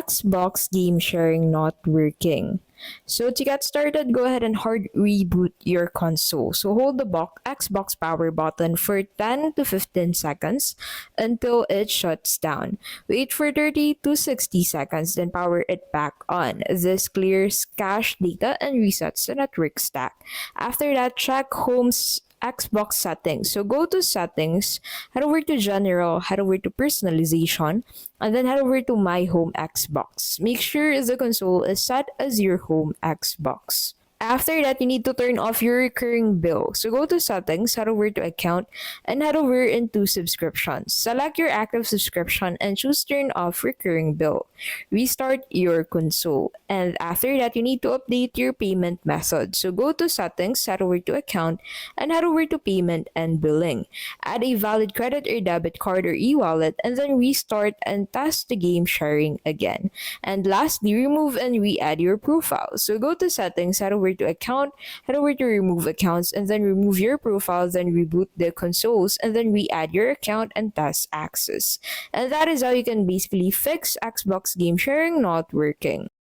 Xbox game sharing not working. So to get started, go ahead and hard reboot your console. So hold the Xbox power button for 10 to 15 seconds until it shuts down. Wait for 30 to 60 seconds, then power it back on. This clears cache data and resets the network stack. After that, check home's Xbox settings. So go to settings, head over to general, head over to personalization, and then head over to my home Xbox. Make sure the console is set as your home Xbox. After that, you need to turn off your recurring bill. So go to settings, head over to account, and head over into subscriptions. Select your active subscription and choose turn off recurring bill. Restart your console. And after that, you need to update your payment method. So go to settings, head over to account, and head over to payment and billing. Add a valid credit or debit card or e-wallet, and then restart and test the game sharing again. And lastly, remove and re-add your profile. So go to settings, head over to account, head over to remove accounts, and then remove your profile, then reboot the consoles, and then re-add your account and test access. And that is how you can basically fix Xbox game sharing not working.